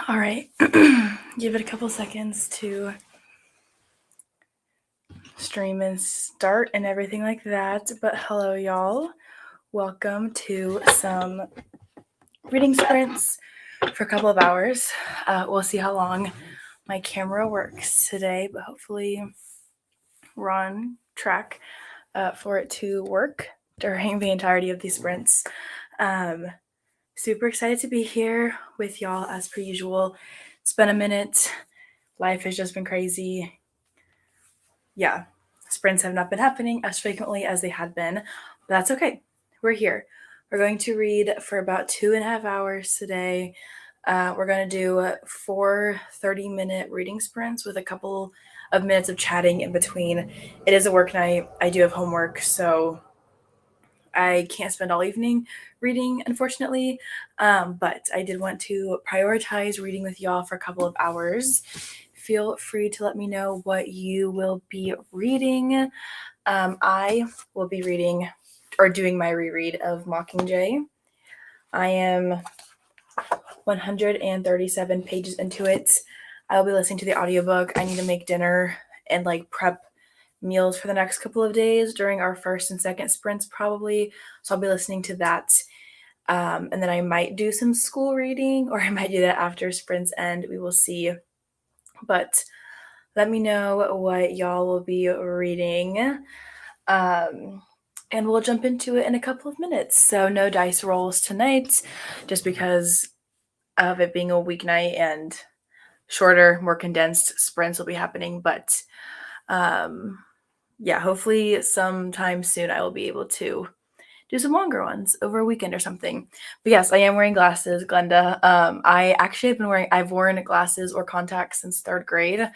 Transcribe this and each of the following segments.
All right, give it a couple seconds to stream and start and everything like that. But hello, y'all. Welcome to some reading sprints for a couple of hours. We'll see how long my camera works today, but hopefully we're on track for it to work during the entirety of these sprints. Super excited to be here with y'all as per usual. It's been a minute. Life has just been crazy. Yeah, sprints have not been happening as frequently as they had been, but that's okay. We're here. We're going to read for about 2.5 hours today. We're going to do 4 30-minute reading sprints with a couple of minutes of chatting in between. It is a work night. I do have homework, so I can't spend all evening reading, unfortunately. But I did want to prioritize reading with y'all for a couple of hours. Feel free to let me know what you will be reading. I will be reading or doing my reread of Mockingjay. I am 137 pages into it. I'll be listening to the audiobook. I need to make dinner and prep meals for the next couple of days during our first and second sprints probably. So I'll be listening to that. And then I might do some school reading, or I might do that after sprints end. We will see. But let me know what y'all will be reading. And we'll jump into it in a couple of minutes. So no dice rolls tonight, just because of it being a weeknight and shorter, more condensed sprints will be happening. But yeah, hopefully sometime soon I will be able to do some longer ones over a weekend or something. But yes, I am wearing glasses, Glenda. I actually I've worn glasses or contacts since 3rd grade,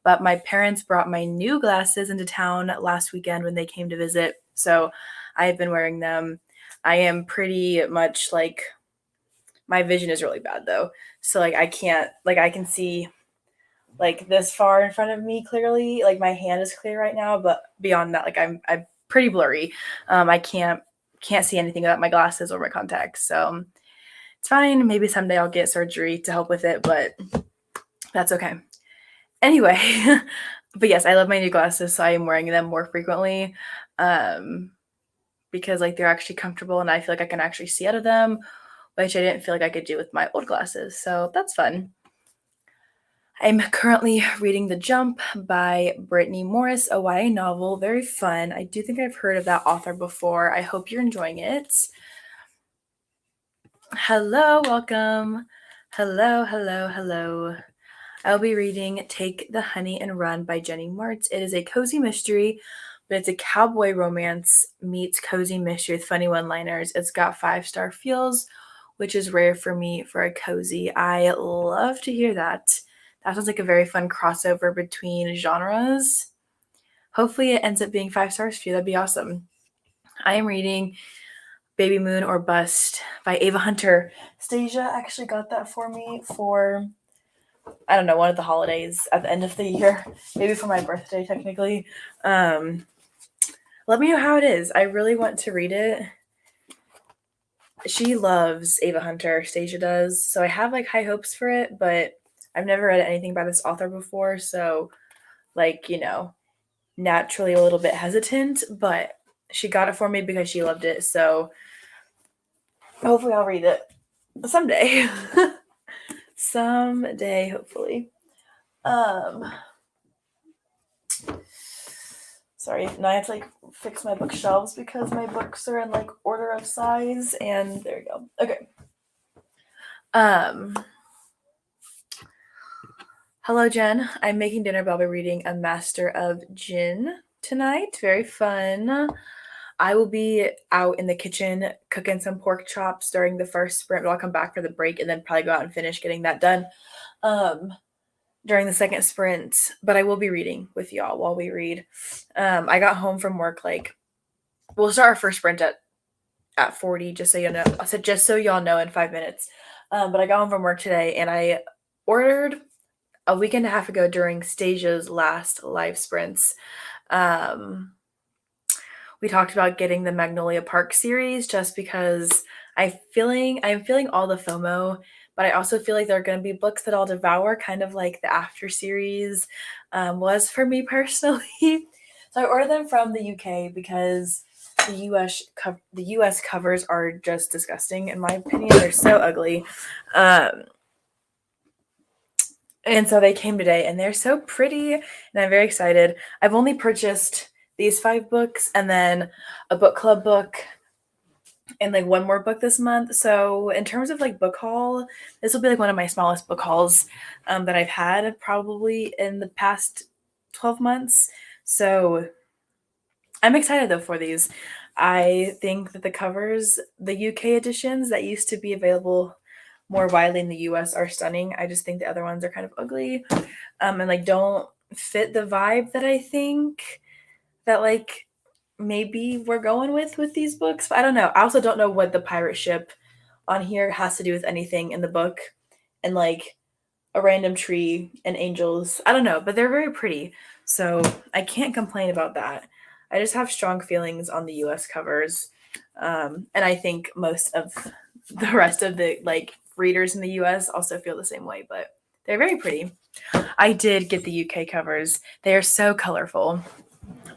but my parents brought my new glasses into town last weekend when they came to visit. So I've been wearing them. I am pretty much my vision is really bad though. So I can't, I can see this far in front of me clearly. My hand is clear right now, but beyond that, I'm pretty blurry. I can't see anything without my glasses or my contacts. So it's fine. Maybe someday I'll get surgery to help with it, but that's okay. Anyway, but yes, I love my new glasses, so I am wearing them more frequently because they're actually comfortable and I feel like I can actually see out of them, which I didn't feel like I could do with my old glasses. So that's fun. I'm currently reading The Jump by Brittany Morris, a YA novel. Very fun. I do think I've heard of that author before. I hope you're enjoying it. Hello, welcome. Hello, hello, hello. I'll be reading Take the Honey and Run by Jenny Martz. It is a cozy mystery, but it's a cowboy romance meets cozy mystery with funny one-liners. It's got 5-star feels, which is rare for me for a cozy. I love to hear that. That sounds like a very fun crossover between genres. Hopefully it ends up being 5 stars for you. That'd be awesome. I am reading Baby Moon or Bust by Ava Hunter. Stasia actually got that for me for, I don't know, one of the holidays at the end of the year. Maybe for my birthday, technically. Let me know how it is. I really want to read it. She loves Ava Hunter. Stasia does. So I have high hopes for it, but I've never read anything by this author before, so naturally a little bit hesitant, but she got it for me because she loved it, so hopefully I'll read it someday. Someday, hopefully. Sorry, now I have to fix my bookshelves because my books are in order of size, and there you go. Okay. Hello, Jen. I'm making dinner, but I'll be reading A Master of Jinn tonight. Very fun. I will be out in the kitchen cooking some pork chops during the first sprint, but I'll come back for the break and then probably go out and finish getting that done during the second sprint. But I will be reading with y'all while we read. I got home from work we'll start our first sprint at 40, just so you know. I said just so y'all know in 5 minutes. But I got home from work today and I ordered a week and a half ago during Stasia's last live sprints. We talked about getting the Magnolia Park series just because I'm feeling all the FOMO, but I also feel like there are going to be books that I'll devour, kind of like the After series was for me personally. So I ordered them from the UK because the US covers are just disgusting in my opinion. They're so ugly. Um, and so they came today and they're so pretty and I'm very excited. I've only purchased these 5 books and then a book club book and like one more book this month. So in terms of like book haul, this will be like one of my smallest book hauls that I've had probably in the past 12 months. So I'm excited though for these. I think that the covers, the UK editions that used to be available more widely in the US are stunning. I just think the other ones are kind of ugly and like don't fit the vibe that I think that like maybe we're going with these books. But I don't know. I also don't know what the pirate ship on here has to do with anything in the book and like a random tree and angels. I don't know, but they're very pretty. So I can't complain about that. I just have strong feelings on the US covers. And I think most of the rest of the like readers in the US also feel the same way, but they're very pretty. I did get the UK covers. They are so colorful.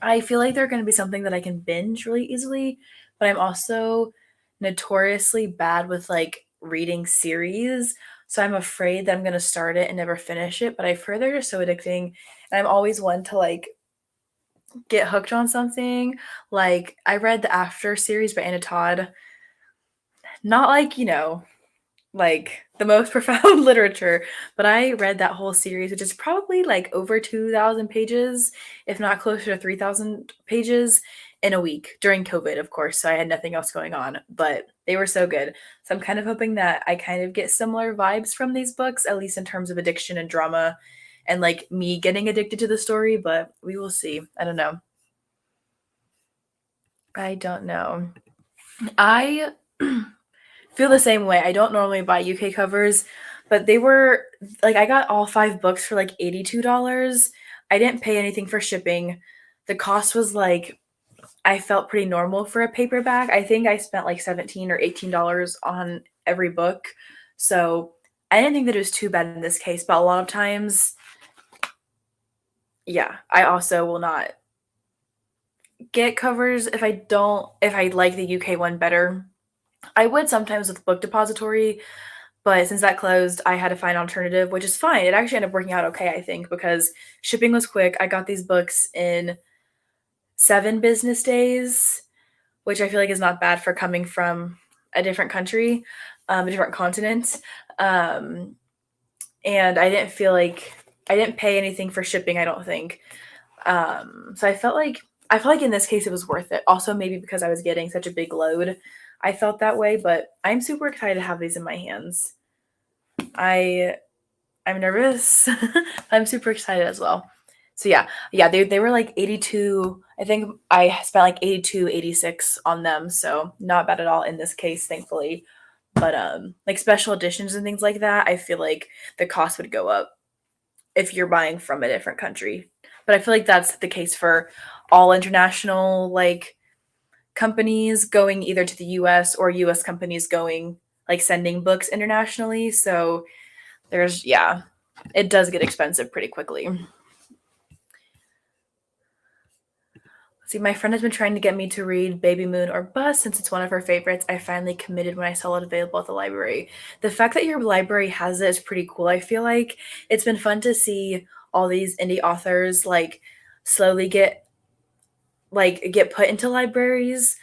I feel like they're going to be something that I can binge really easily, but I'm also notoriously bad with like reading series. So I'm afraid that I'm going to start it and never finish it, but I've heard they're just so addicting. And I'm always one to like get hooked on something. Like I read the After series by Anna Todd. Not like, like the most profound literature, but I read that whole series, which is probably like over 2,000 pages, if not closer to 3,000 pages in a week during COVID, of course. So I had nothing else going on, but they were so good. So I'm kind of hoping that I kind of get similar vibes from these books, at least in terms of addiction and drama and like me getting addicted to the story, but we will see. I don't know. I don't know. I feel the same way. I don't normally buy UK covers, but they were like I got all 5 books for like $82. I didn't pay anything for shipping. The cost was like I felt pretty normal for a paperback. I think I spent like 17 or $18 on every book. So I didn't think that it was too bad in this case, but a lot of times, yeah, I also will not get covers if I like the UK one better. I would sometimes with Book Depository, but since that closed, I had to find an alternative, which is fine. It actually ended up working out okay, I think, because shipping was quick. I got these books in 7 business days, which I feel like is not bad for coming from a different country, a different continent. Um, and I didn't pay anything for shipping, I don't think. So I felt like in this case it was worth it. Also, maybe because I was getting such a big load, I felt that way. But I'm super excited to have these in my hands. I I'm nervous. I'm super excited as well. So yeah, they were like 82. I think I spent like 82, 86 on them. So not bad at all in this case, thankfully. But like special editions and things like that, I feel like the cost would go up if you're buying from a different country. But I feel like that's the case for all international like companies going either to the US or US companies going like sending books internationally. So yeah, it does get expensive pretty quickly. See, my friend has been trying to get me to read Baby Moon or Bust since it's one of her favorites. I finally committed when I saw it available at the library. The fact that your library has it is pretty cool. I feel like it's been fun to see all these indie authors like slowly get put into libraries.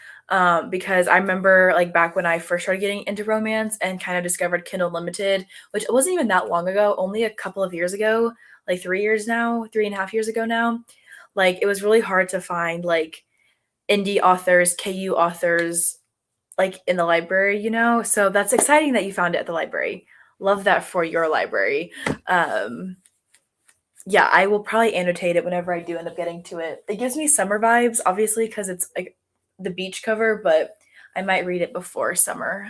Because I remember like back when I first started getting into romance and kind of discovered Kindle Unlimited, which wasn't even that long ago, only a couple of years ago, like 3 years now, 3.5 years ago now. Like it was really hard to find like indie authors, KU authors like in the library. So that's exciting that you found it at the library. Love that for your library. Um, yeah, I will probably annotate it whenever I do end up getting to it. It gives me summer vibes, obviously, because it's like the beach cover, but I might read it before summer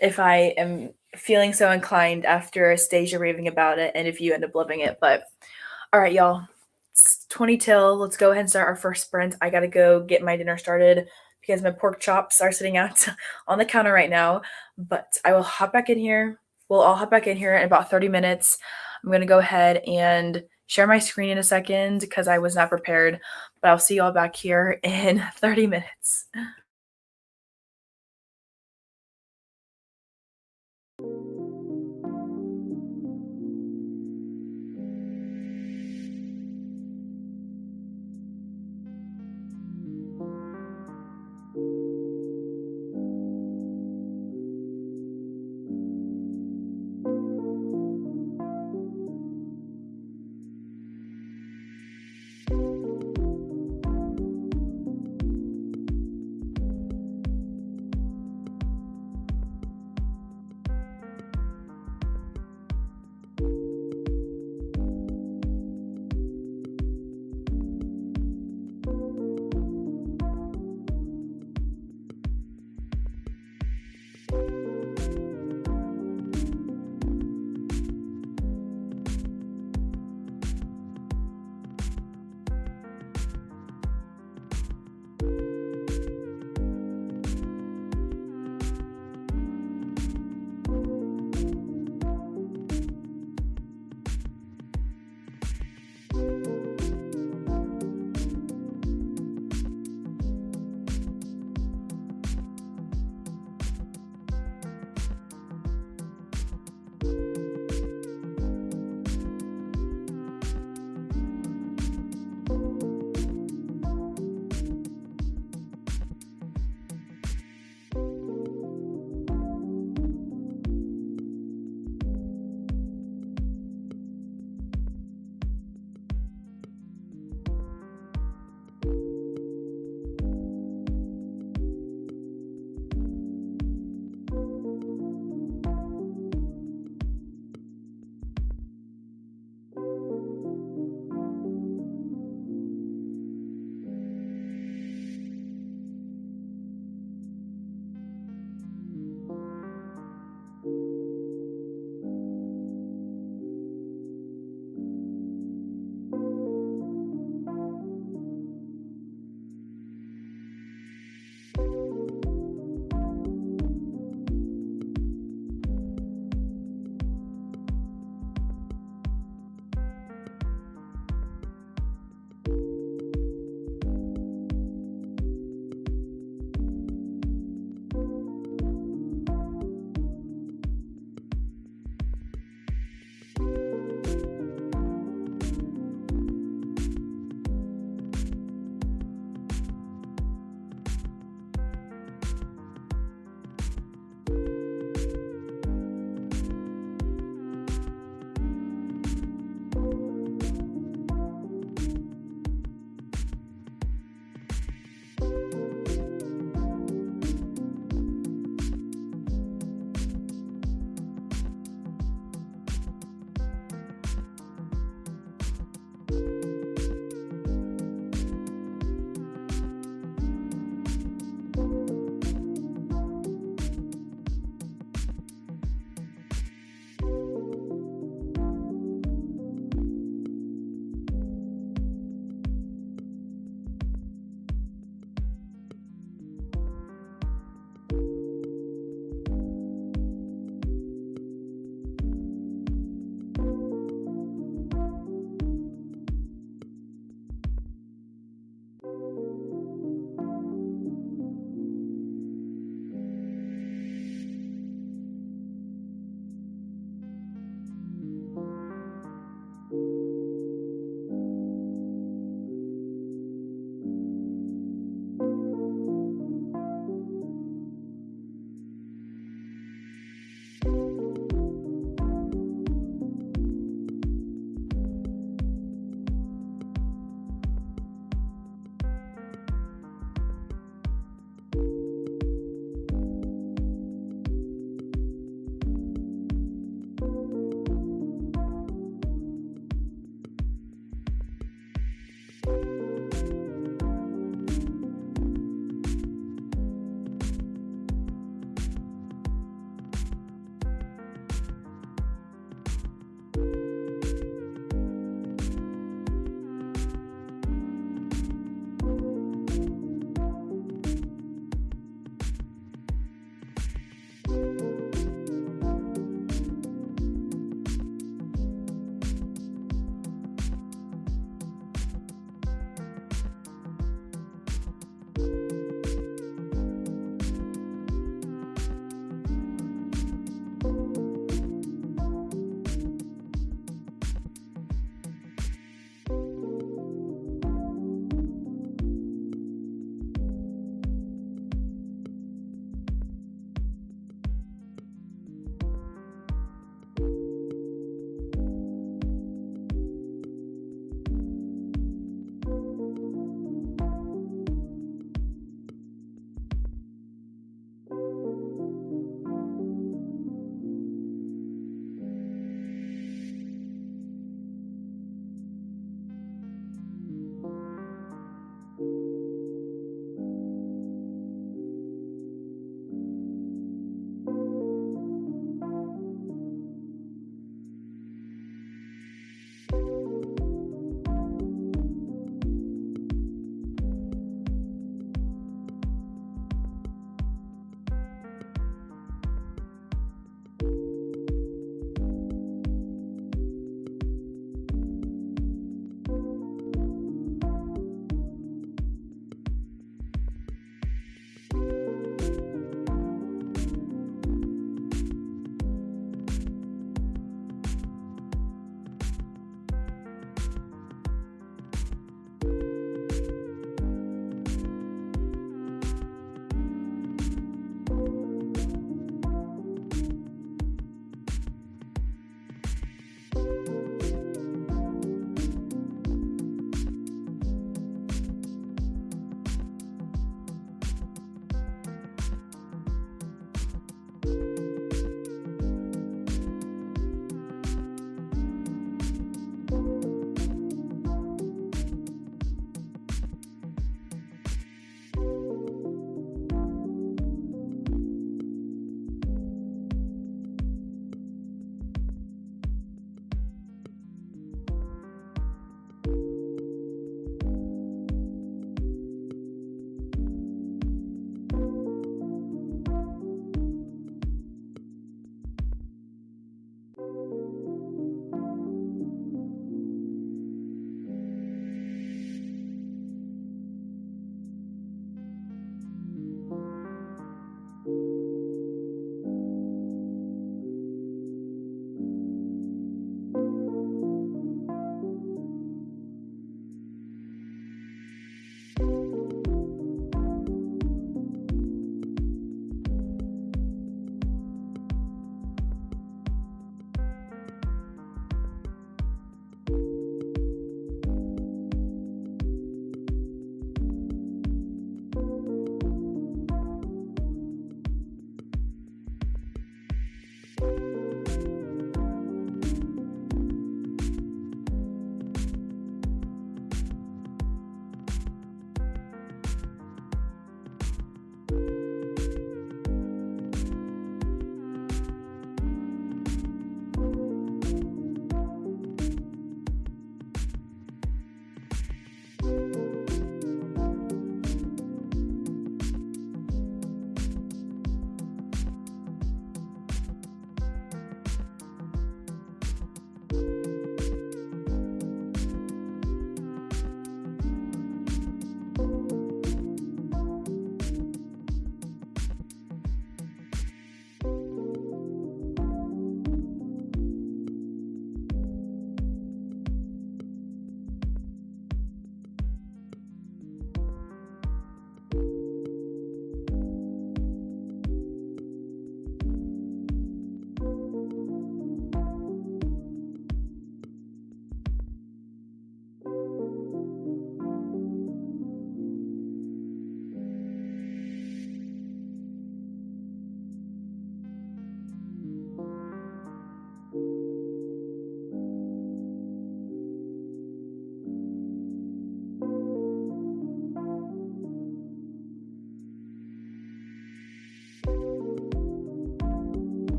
if I am feeling so inclined after Stasia raving about it and if you end up loving it. But all right, y'all, it's 20 till. Let's go ahead and start our first sprint. I gotta go get my dinner started because my pork chops are sitting out on the counter right now. But I will hop back in here. We'll all hop back in here in about 30 minutes. I'm going to go ahead and share my screen in a second because I was not prepared. But I'll see y'all back here in 30 minutes.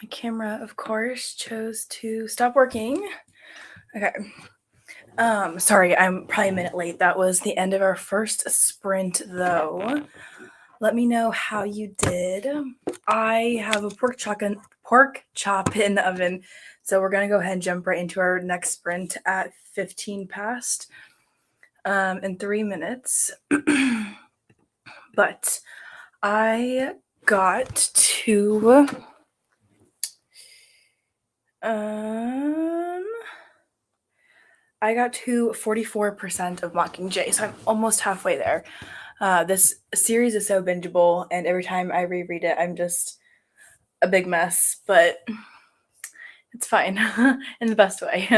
My camera, of course, chose to stop working. Okay. Sorry, I'm probably a minute late. That was the end of our first sprint, though. Let me know how you did. I have a pork chop in the oven, so we're gonna go ahead and jump right into our next sprint at 15 past in 3 minutes. But I got to I got to 44% of Mockingjay, so I'm almost halfway there. This series is so bingeable, and every time I reread it, I'm just a big mess, but it's fine in the best way.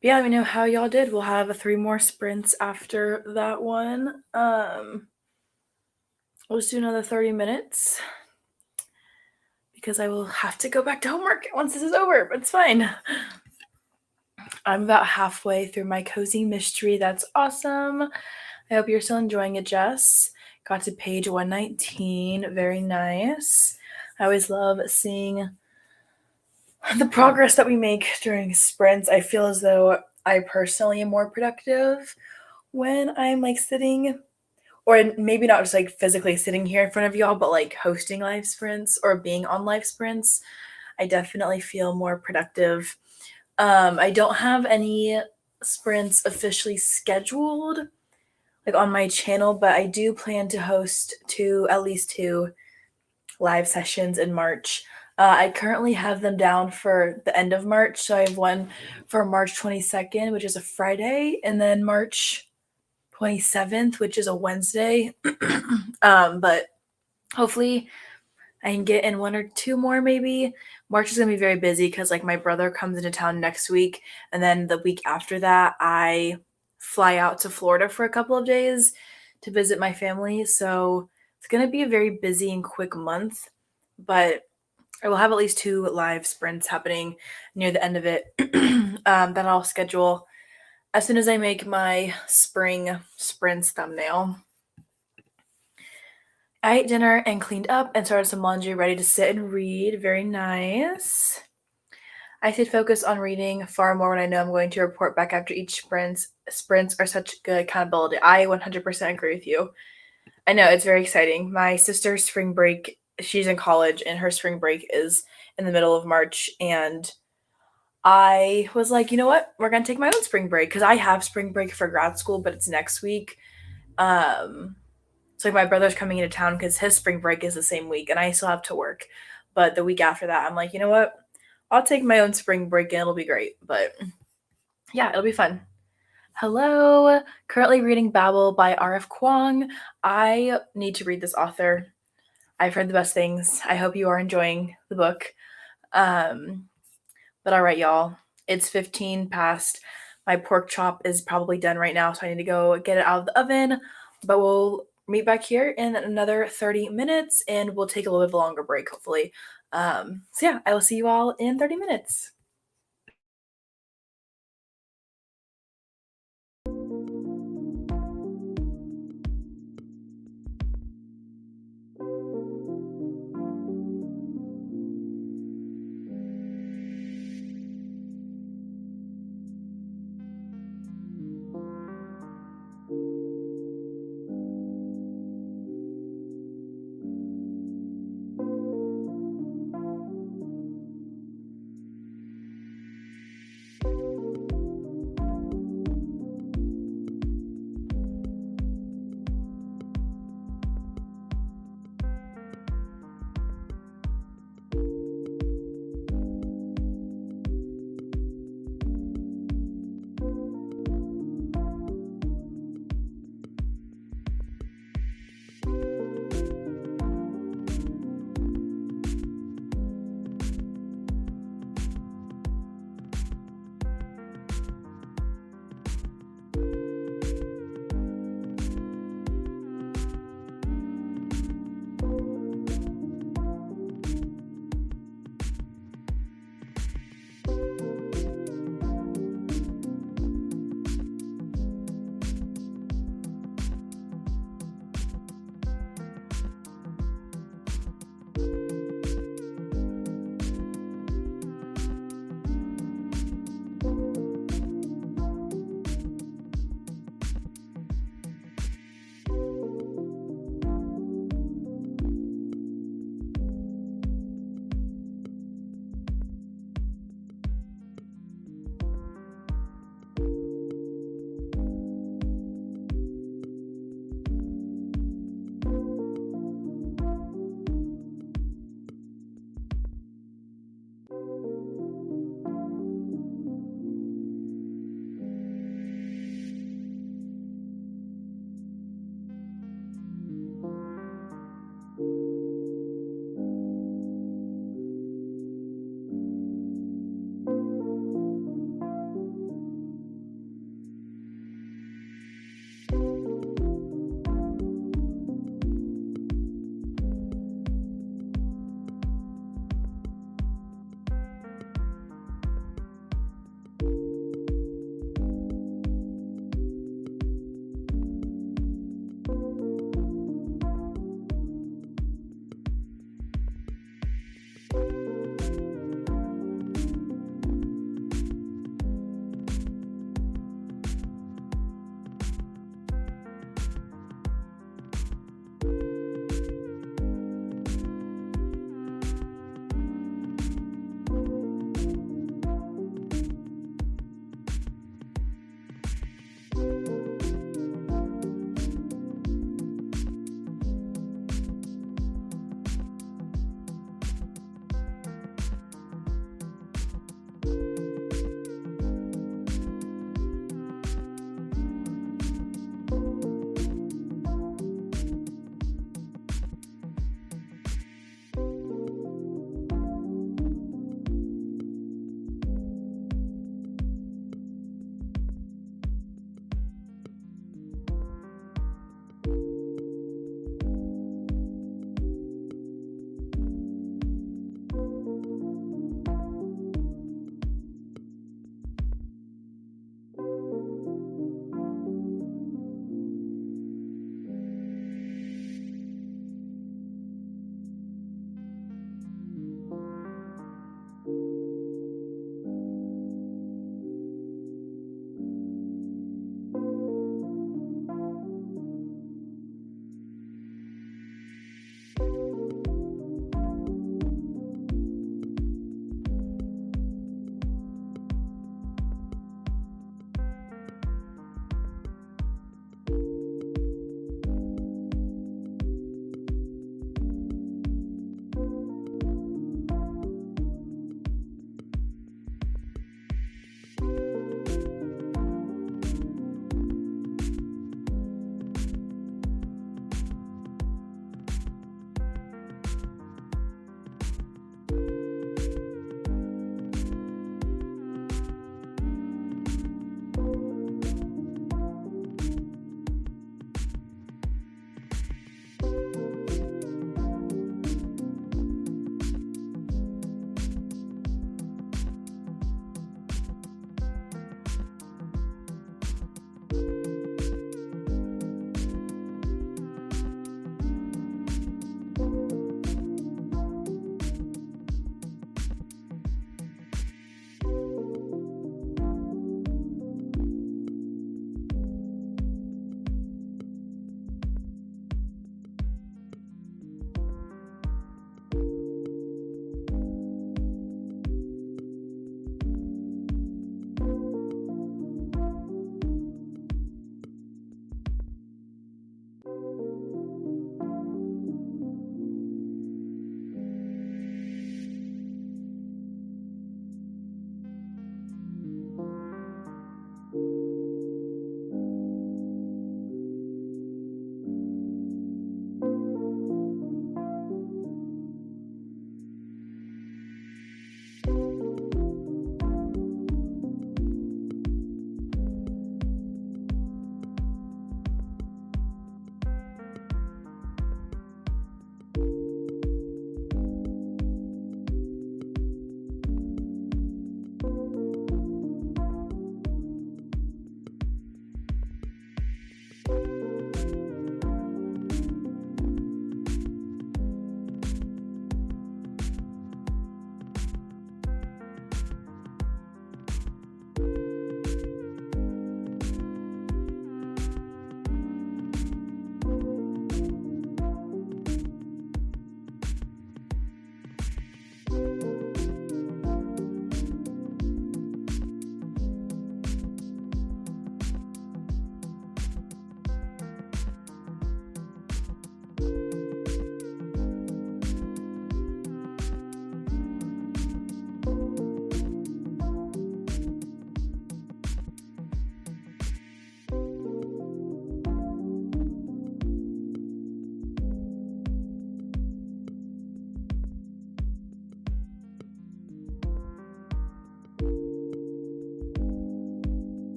Yeah, let me know how y'all did. We'll have 3 more sprints after that one. We'll just do another 30 minutes because I will have to go back to homework once this is over, but it's fine. I'm about halfway through my cozy mystery. That's awesome. I hope you're still enjoying it, Jess. Got to page 119. Very nice. I always love seeing the progress that we make during sprints. I feel as though I personally am more productive when I'm like sitting, or maybe not just like physically sitting here in front of y'all, but like hosting live sprints or being on live sprints. I definitely feel more productive. I don't have any sprints officially scheduled like on my channel, but I do plan to host at least two live sessions in March. I currently have them down for the end of March. So I have one for March 22nd, which is a Friday, and then March 27th, which is a Wednesday. But hopefully I can get in one or two more maybe. March is going to be very busy because like my brother comes into town next week, and then the week after that I fly out to Florida for a couple of days to visit my family. So it's going to be a very busy and quick month, but I will have at least two live sprints happening near the end of it that I'll schedule as soon as I make my spring sprints thumbnail. I ate dinner and cleaned up and started some laundry, ready to sit and read. Very nice. I stayed focused on reading far more when I know I'm going to report back after each sprint. Sprints are such good accountability. I 100% agree with you. I know, it's very exciting. My sister's spring break, she's in college, and her spring break is in the middle of March. And I was like, you know what? We're going to take my own spring break because I have spring break for grad school, but it's next week. So like my brother's coming into town because his spring break is the same week, and I still have to work. But the week after that, I'm like, you know what? I'll take my own spring break and it'll be great. But yeah, it'll be fun. Hello. Currently reading Babel by R.F. Kuang. I need to read this author. I've heard the best things. I hope you are enjoying the book. But all right, y'all. It's 15 past. My pork chop is probably done right now, so I need to go get it out of the oven. But we'll meet back here in another 30 minutes, and we'll take a little bit of a longer break, hopefully. So yeah, I will see you all in 30 minutes.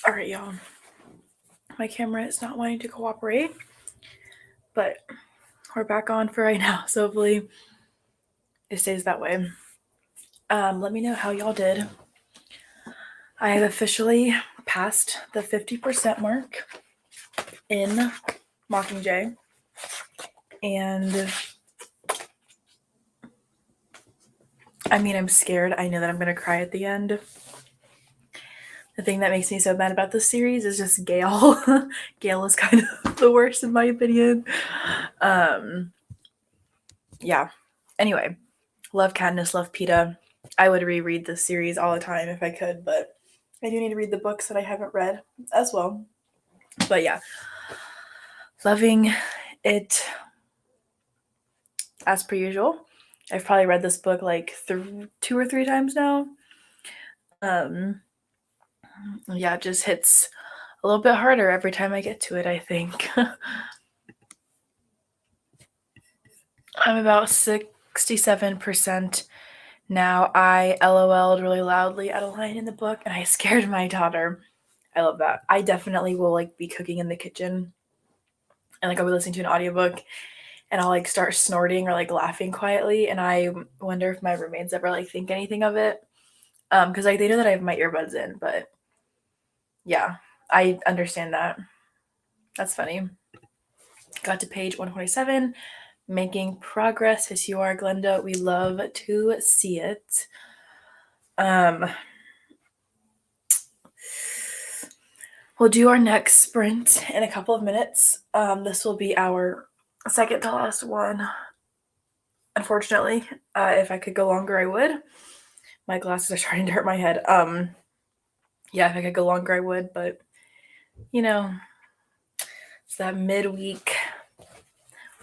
All right, y'all. My camera is not wanting to cooperate, but we're back on for right now. So hopefully it stays that way. Let me know how y'all did. I have officially passed the 50% mark in Mockingjay. And I mean, I'm scared. I know that I'm going to cry at the end. The thing that makes me so mad about this series is just Gale. Gale is kind of the worst in my opinion. Yeah. Anyway, love Katniss, love Peeta. I would reread this series all the time if I could, but I do need to read the books that I haven't read as well. But yeah, loving it as per usual. I've probably read this book like 2 or 3 times now. Yeah, it just hits a little bit harder every time I get to it, I think. I'm about 67% now. I LOL'd really loudly at a line in the book and I scared my daughter. I love that. I definitely will like be cooking in the kitchen and like I'll be listening to an audiobook and I'll like start snorting or like laughing quietly and I wonder if my roommates ever like think anything of it. Because like they know that I have my earbuds in, but yeah, I understand that. That's funny. Got to page 127. Making progress. As you are, Glenda. We love to see it. We'll do our next sprint in a couple of minutes. This will be our second to last one. Unfortunately, if I could go longer, I would. My glasses are starting to hurt my head. Yeah, if I could go longer, I would, but you know, it's that midweek,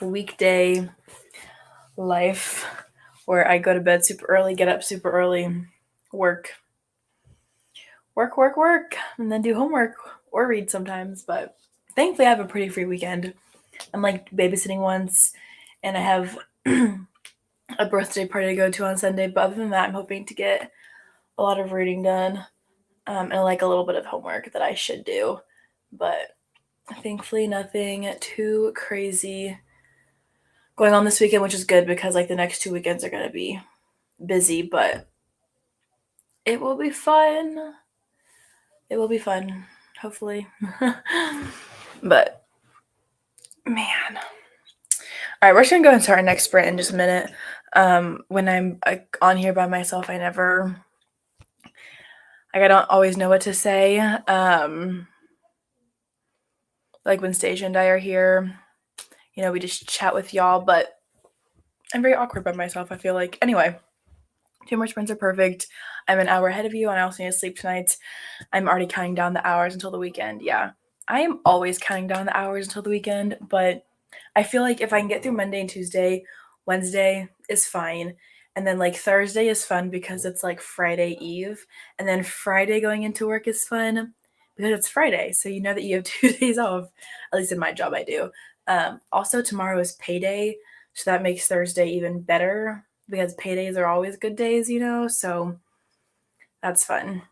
weekday life where I go to bed super early, get up super early, work, and then do homework or read sometimes. But thankfully, I have a pretty free weekend. I'm like babysitting once, and I have a birthday party to go to on Sunday. But other than that, I'm hoping to get a lot of reading done and like a little bit of homework that I should do. But thankfully, nothing too crazy going on this weekend, which is good because like the next 2 weekends are going to be busy, but it will be fun. It will be fun, hopefully. But man. All right, we're just gonna go into our next sprint in just a minute. When I'm on here by myself, I don't always know what to say. Like when Stasia and I are here, we just chat with y'all, but I'm very awkward by myself, I feel like. Anyway, 2 more sprints are perfect. I'm an hour ahead of you, and I also need to sleep tonight. I'm already counting down the hours until the weekend. Yeah, I am always counting down the hours until the weekend, but I feel like if I can get through Monday and Tuesday, Wednesday is fine. And then like Thursday is fun because it's like Friday Eve. And then Friday going into work is fun because it's Friday. So you know that you have 2 days off. At least in my job, I do. Also, tomorrow is payday. So that makes Thursday even better because paydays are always good days, So that's fun.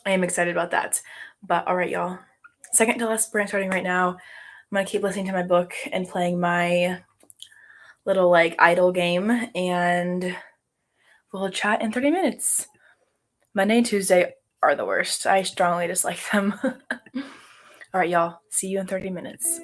I am excited about that. But all right, y'all. Second to last sprint starting right now. I'm going to keep listening to my book and playing my little like idle game, and we'll chat in 30 minutes. Monday and Tuesday are the worst. I strongly dislike them. All right, y'all. See you in 30 minutes.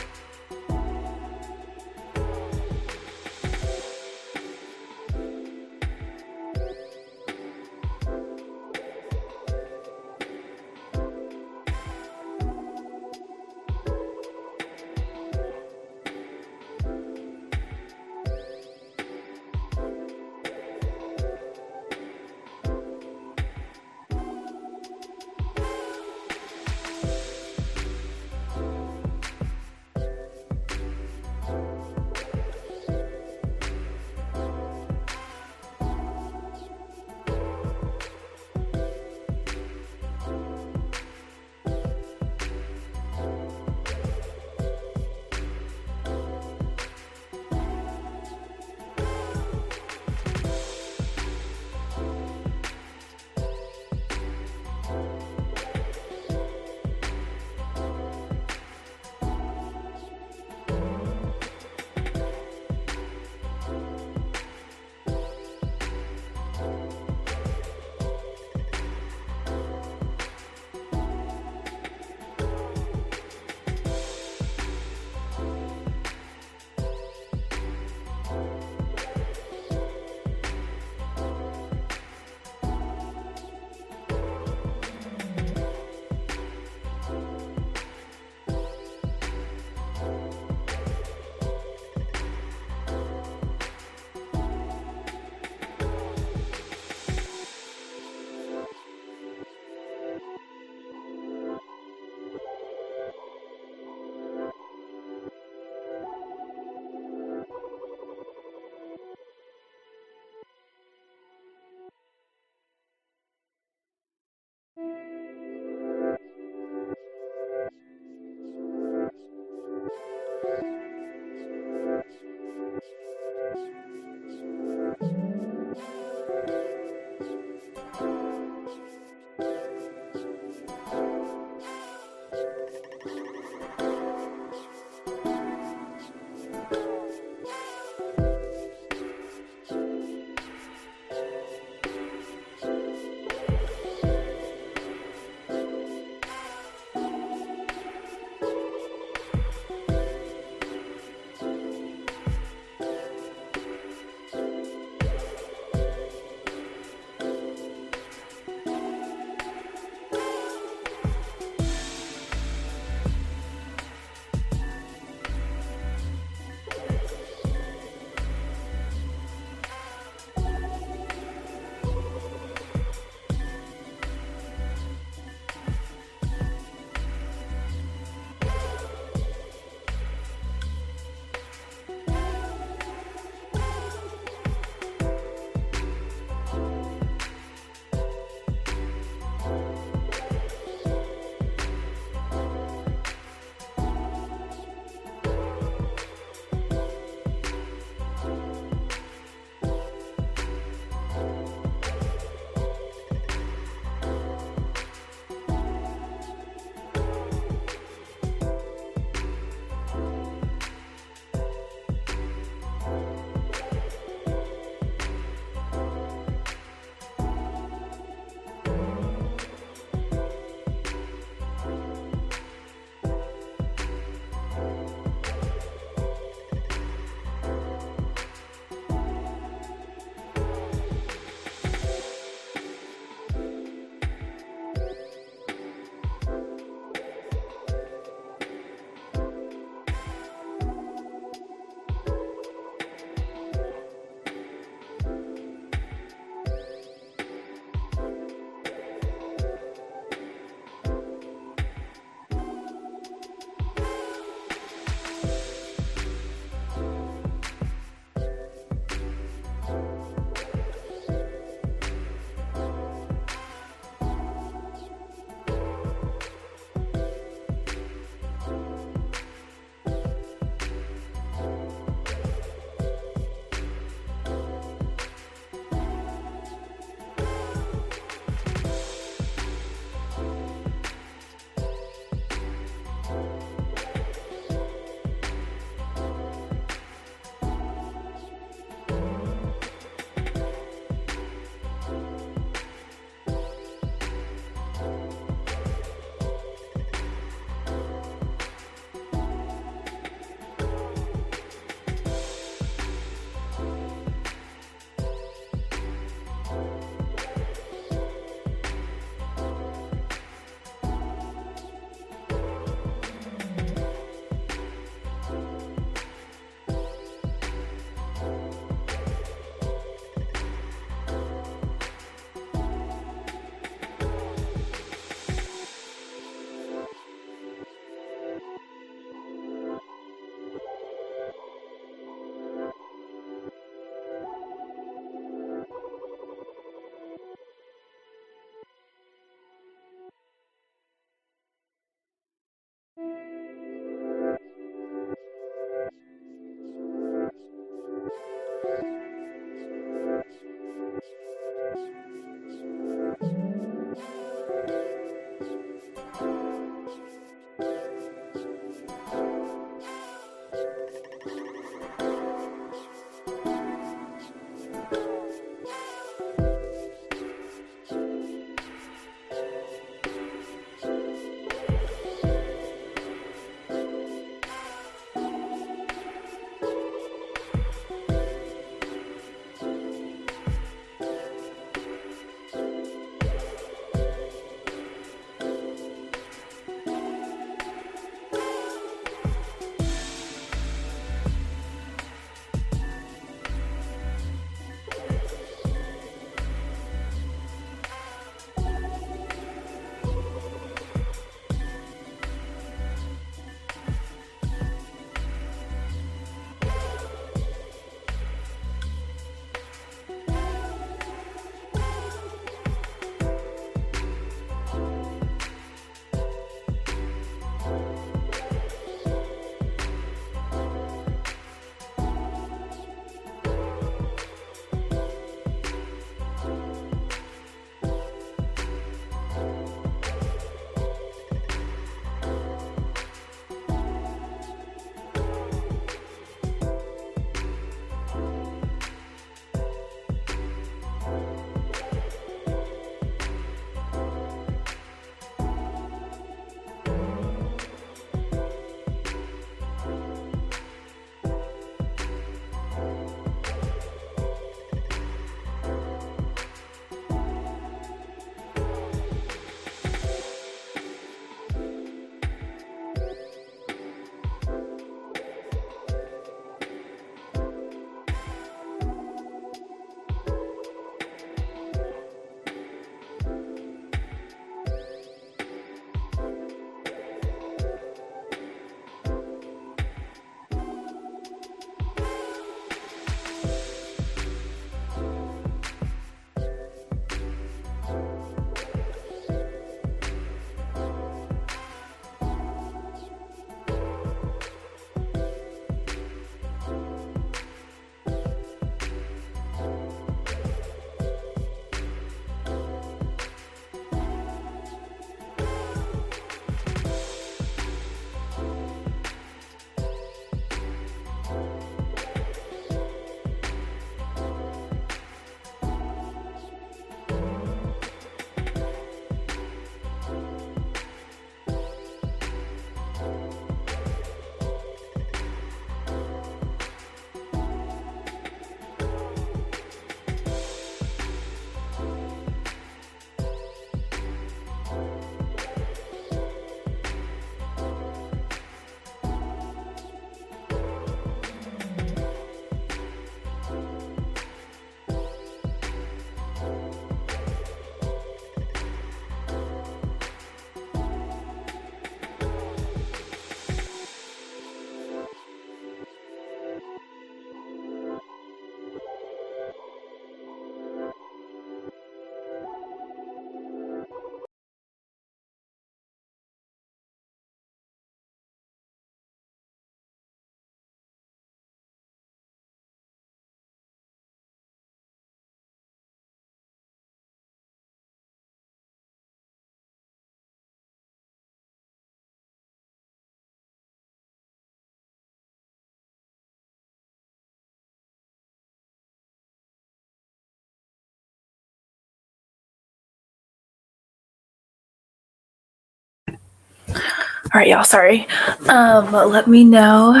All right, y'all, sorry. Let me know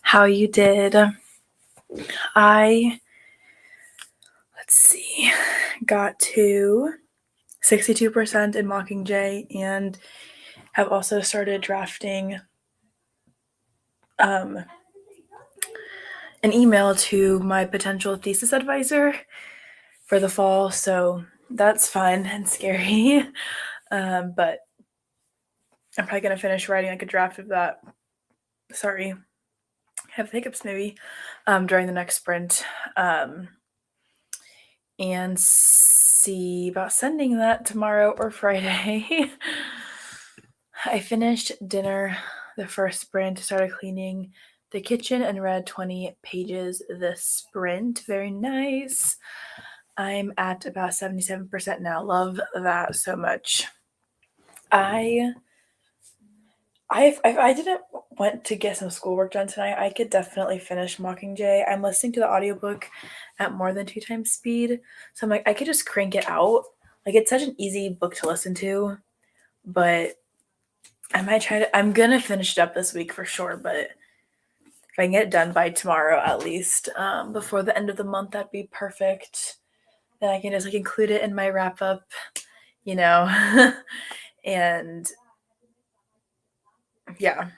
how you did. Let's see, got to 62% in Mockingjay and have also started drafting an email to my potential thesis advisor for the fall. So that's fun and scary. But I'm probably going to finish writing like a draft of that. Sorry. Have hiccups maybe during the next sprint. And see about sending that tomorrow or Friday. I finished dinner, the first sprint, started cleaning the kitchen and read 20 pages this sprint. Very nice. I'm at about 77% now. Love that so much. If I didn't want to get some schoolwork done tonight, I could definitely finish Mockingjay. I'm listening to the audiobook at more than 2 times speed. So I'm like, I could just crank it out. Like, it's such an easy book to listen to, but I might try to, I'm gonna finish it up this week for sure, but if I can get it done by tomorrow at least, before the end of the month, that'd be perfect. Then I can just like include it in my wrap up, you know, and yeah.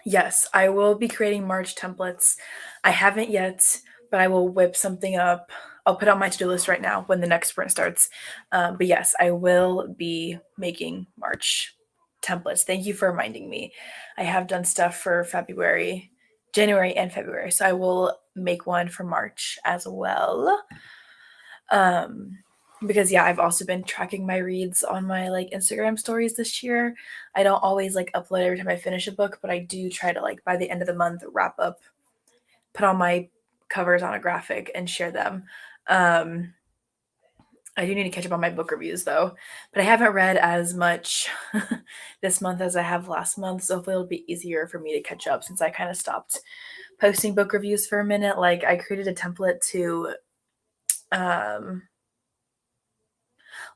Yes, I will be creating March templates. I haven't yet, but I will whip something up. I'll put it on my to-do list right now when the next sprint starts. But yes, I will be making March templates. Thank you for reminding me. I have done stuff for February, January, and February, so I will make one for March as well. Because yeah, I've also been tracking my reads on my like Instagram stories this year. I don't always like upload every time I finish a book, but I do try to like by the end of the month wrap up, put all my covers on a graphic and share them. I do need to catch up on my book reviews though, but I haven't read as much this month as I have last month, so hopefully it'll be easier for me to catch up since I kind of stopped posting book reviews for a minute. Like I created a template to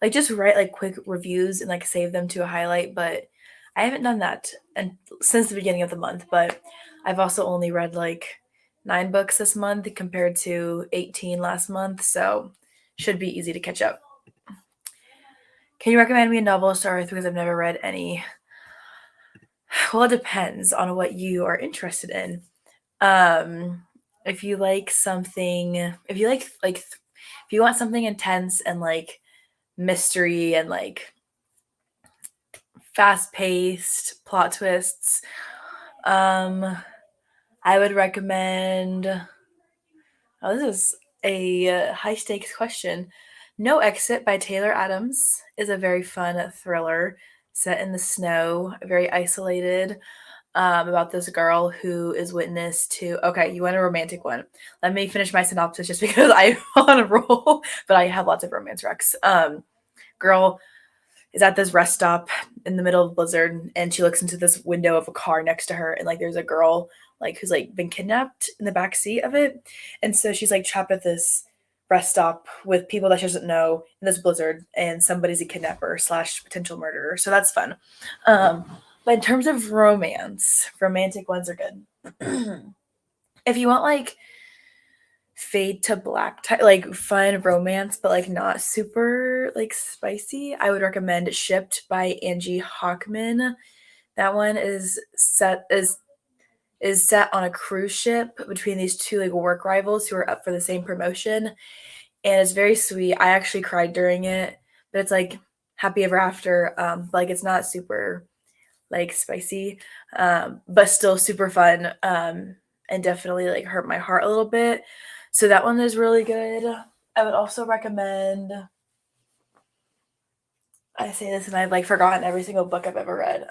like just write like quick reviews and like save them to a highlight, but I haven't done that and since the beginning of the month. But I've also only read like 9 books this month compared to 18 last month, so should be easy to catch up. Can you recommend me a novel to start with because I've never read any? Well, it depends on what you are interested in. If you like something, if you if you want something intense and like mystery and like fast-paced plot twists, I would recommend. Oh, this is a high stakes question. No Exit by Taylor Adams is a very fun thriller set in the snow, very isolated, about this girl who is witness to. Okay, you want a romantic one? Let me finish my synopsis just because I'm on a roll, but I have lots of romance recs. Girl is at this rest stop in the middle of blizzard and she looks into this window of a car next to her and like there's a girl like who's like been kidnapped in the back seat of it, and so she's like trapped at this rest stop with people that she doesn't know in this blizzard and somebody's a kidnapper slash potential murderer, so that's fun. But in terms of romantic ones are good. If you want like fade to black type like fun romance but like not super like spicy, I would recommend Shipped by Angie Hockman. That one is set on a cruise ship between these two like work rivals who are up for the same promotion, and it's very sweet. I actually cried during it, but it's like happy ever after. Like it's not super like spicy, but still super fun, and definitely like hurt my heart a little bit. So that one is really good. I would also recommend. I say this and I've like forgotten every single book I've ever read.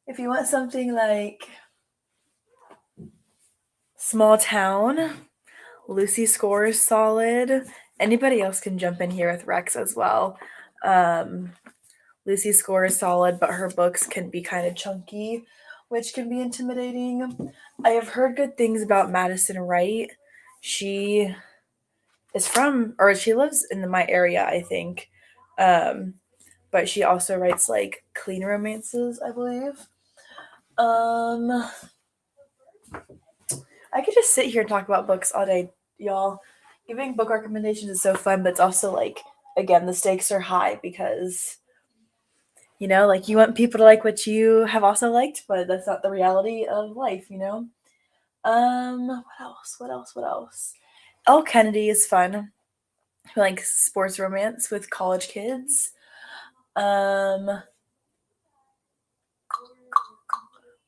If you want something like small town, Lucy Score is solid. Anybody else can jump in here with Rex as well. Lucy Score is solid, but her books can be kind of chunky, which can be intimidating. I have heard good things about Madison Wright. She is from, or she lives in my area, I think. But but she also writes like clean romances, I believe. Um, I could just sit here and talk about books all day, y'all. Giving book recommendations is so fun, but it's also like, again, the stakes are high because, like you want people to like what you have also liked, but that's not the reality of life. What else? What else? What else? Elle Kennedy is fun. Like sports romance with college kids. Um,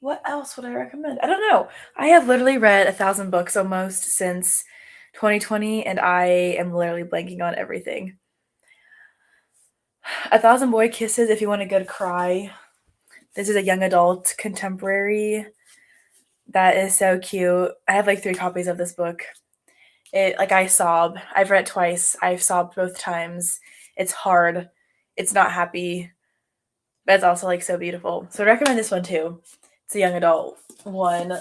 what else would I recommend? I don't know. I have literally read 1,000 books almost since 2020, and I am literally blanking on everything. A Thousand Boy Kisses, if you want a good cry. This is a young adult contemporary that is so cute. I have like 3 copies of this book. I sob. I've read it twice. I've sobbed both times. It's hard. It's not happy, but it's also like so beautiful. So I recommend this one too. It's a young adult one.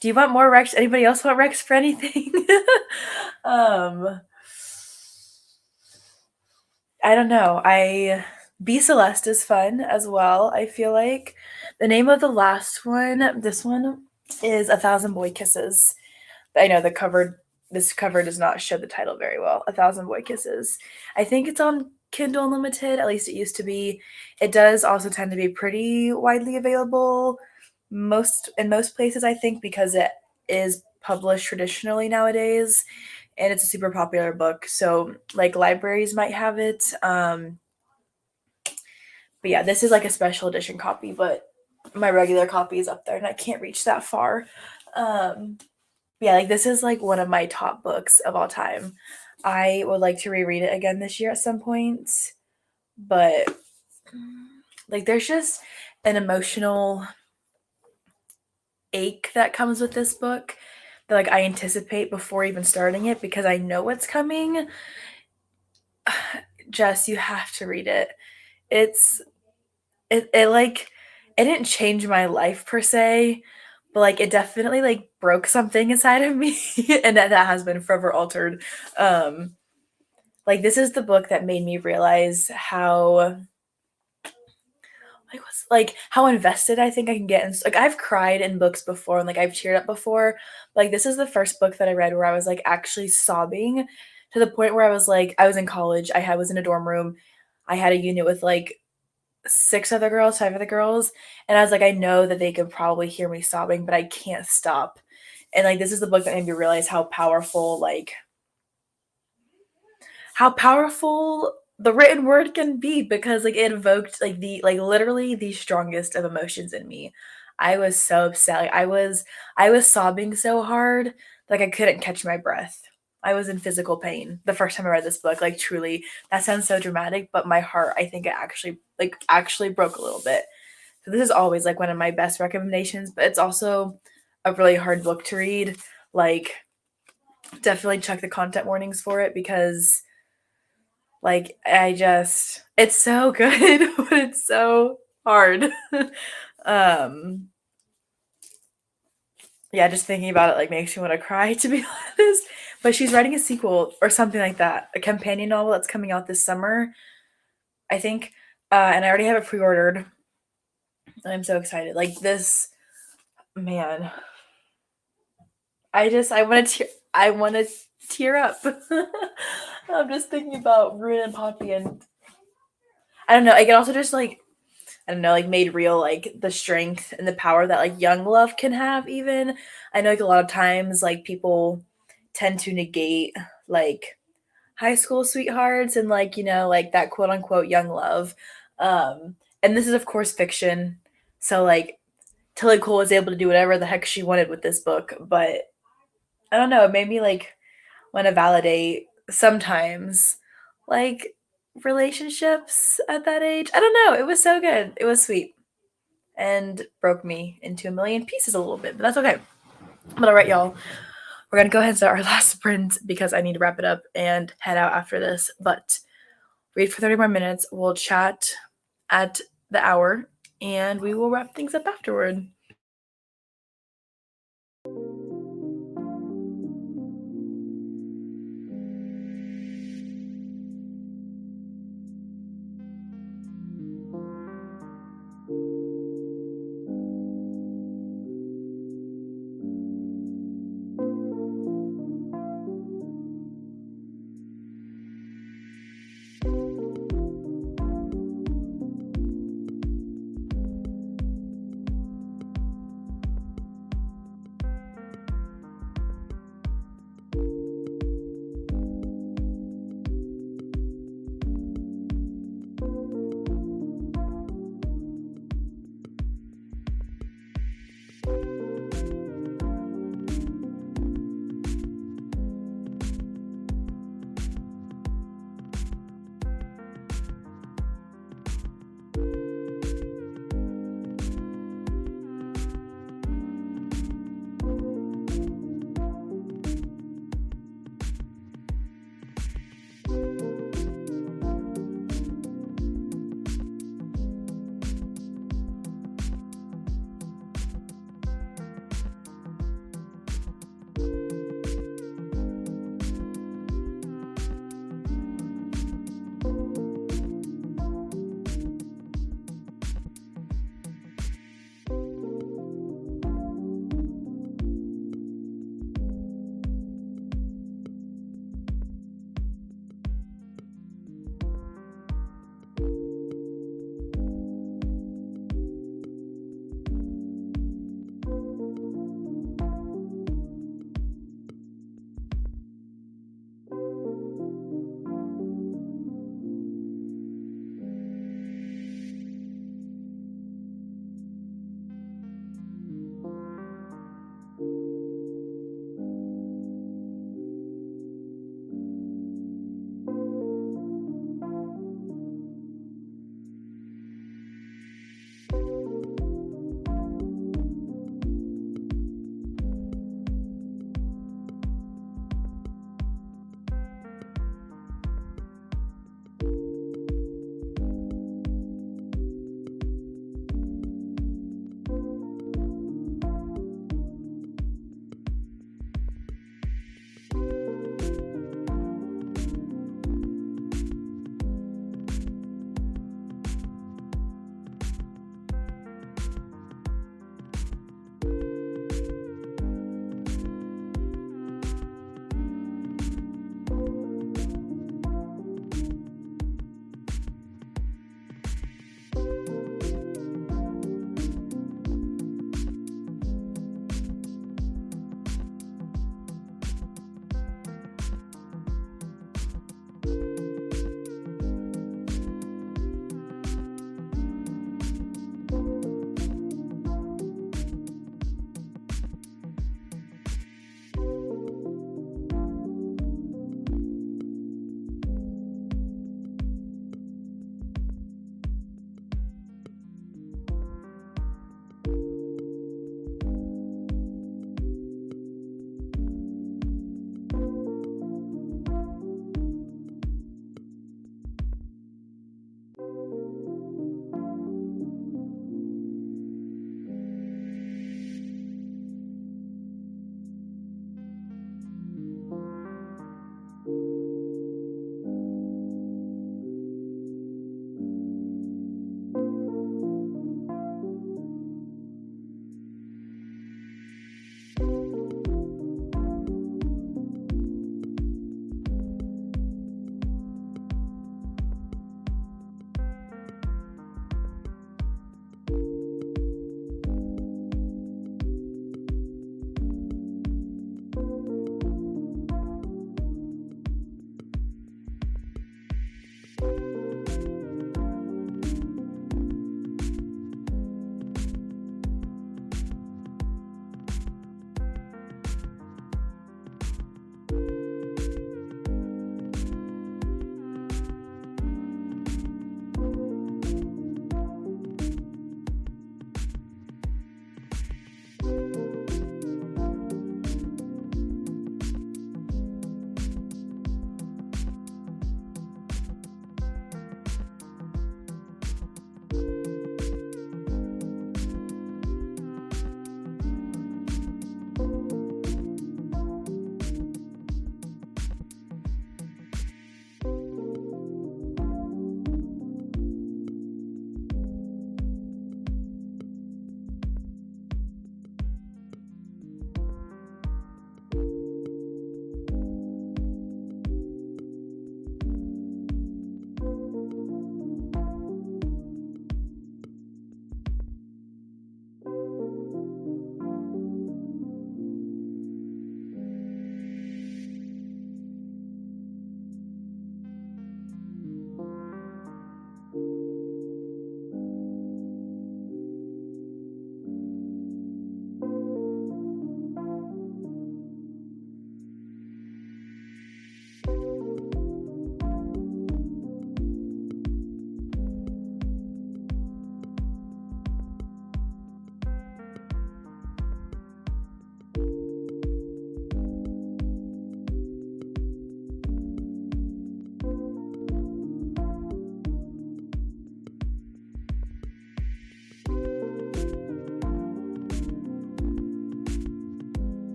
Do you want more Rex? Anybody else want Rex for anything? um, I don't know. Be Celeste is fun as well. I feel like the name of the last one, this one, is A Thousand Boy Kisses. I know this cover does not show the title very well. A Thousand Boy Kisses. I think it's on Kindle Unlimited. At least it used to be. It does also tend to be pretty widely available most places, I think, because it is published traditionally nowadays, and it's a super popular book. So like libraries might have it. But yeah, this is like a special edition copy, but my regular copy is up there, and I can't reach that far. Um, yeah, like this is like one of my top books of all time. I would like to reread it again this year at some point, but like there's just an emotional ache that comes with this book that like I anticipate before even starting it because I know what's coming. Jess, you have to read it. It's it like it didn't change my life per se, but like it definitely like broke something inside of me and that has been forever altered. Um like this is the book that made me realize how like how invested I think I can get in like I've cried in books before and like I've cheered up before. Like this is the first book that I read where I was like actually sobbing to the point where I was like I was in college, was in a dorm room. I had a unit with like 5 other girls, and I was like I know that they could probably hear me sobbing, but I can't stop. And like this is the book that made me realize how powerful the written word can be because like it evoked like literally the strongest of emotions in me. I was so upset. Like I was sobbing so hard like I couldn't catch my breath. I was in physical pain the first time I read this book. Like truly, that sounds so dramatic, but my heart, I think it actually broke a little bit. So this is always like one of my best recommendations, but it's also a really hard book to read. Like definitely check the content warnings for it because like, it's so good, but it's so hard. um, yeah, just thinking about it like makes me want to cry, to be honest. But she's writing a sequel or something like that, a companion novel that's coming out this summer, I think. And I already have it pre-ordered. I'm so excited. Like this, man. I want to tear up. I'm just thinking about Ruin and Poppy, and I don't know. I can also just like I don't know, like made real like the strength and the power that like young love can have even. I know like a lot of times like people tend to negate like high school sweethearts and like, like that quote unquote young love. And this is of course fiction. So like Tilly Cole was able to do whatever the heck she wanted with this book, but I don't know, it made me like want to validate sometimes like relationships at that age. I don't know, it was so good. It was sweet and broke me into a million pieces a little bit, but that's okay. But all right, y'all, we're gonna go ahead and start our last sprint because I need to wrap it up and head out after this. But read for 30 more minutes. We'll chat at the hour and we will wrap things up afterward.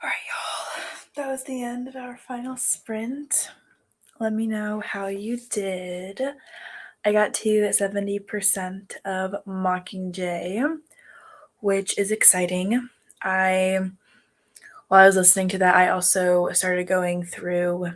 All right, y'all. That was the end of our final sprint. Let me know how you did. I got to 70% of Mockingjay, which is exciting. While I was listening to that, I also started going through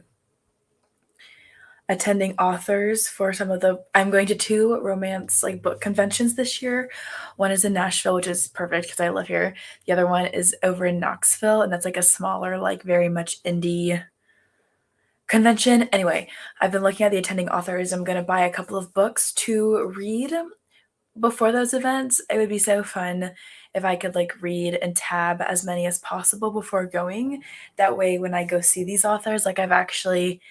attending authors for some of the I'm going to two romance like book conventions this year. One is in Nashville, which is perfect because I live here. The other one is over in Knoxville, and that's like a smaller, like very much indie convention. Anyway, I've been looking at the attending authors. I'm gonna buy a couple of books to read before those events. It would be so fun if I could like read and tab as many as possible before going. That way when I go see these authors, like I've actually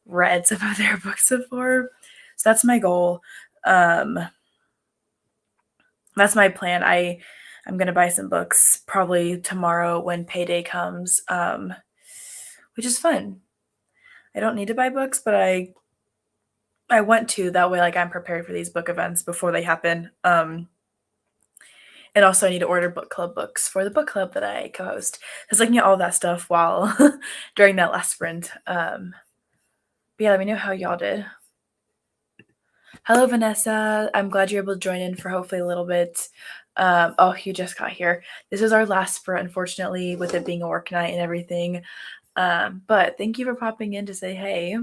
read some of their books before. So that's my goal. Um, that's my plan. I'm gonna buy some books probably tomorrow when payday comes, which is fun. I don't need to buy books, but I want to. That way, like I'm prepared for these book events before they happen. And also I need to order book club books for the book club that I co-host. I was looking at all that stuff while during that last sprint. But yeah, let me know how y'all did. Hello, Vanessa. I'm glad you're able to join in for hopefully a little bit. Oh, you just got here. This is our last sprint, unfortunately, with it being a work night and everything. But thank you for popping in to say hey.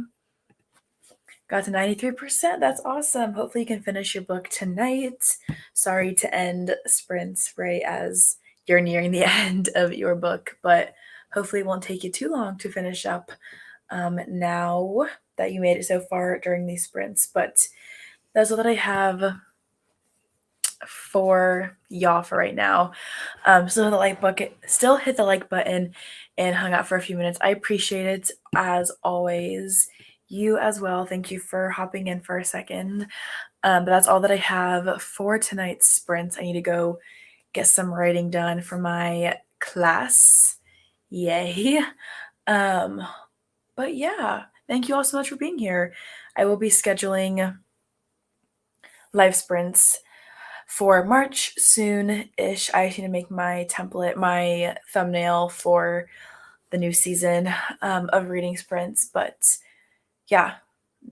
Got to 93%. That's awesome. Hopefully, you can finish your book tonight. Sorry to end sprints right as you're nearing the end of your book, but hopefully, it won't take you too long to finish up now that you made it so far during these sprints. But that's all that I have for y'all for right now. Still hit the like button and hung out for a few minutes. I appreciate it as always. You as well. Thank you for hopping in for a second. But that's all that I have for tonight's sprints. I need to go get some writing done for my class. Yay. But yeah, thank you all so much for being here. I will be scheduling live sprints for March soon-ish. I need to make my template, my thumbnail for the new season of reading sprints. But yeah,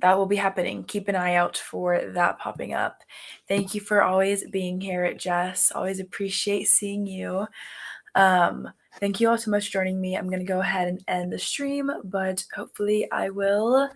that will be happening. Keep an eye out for that popping up. Thank you for always being here, Jess. Always appreciate seeing you. Thank you all so much for joining me. I'm going to go ahead and end the stream, but hopefully I will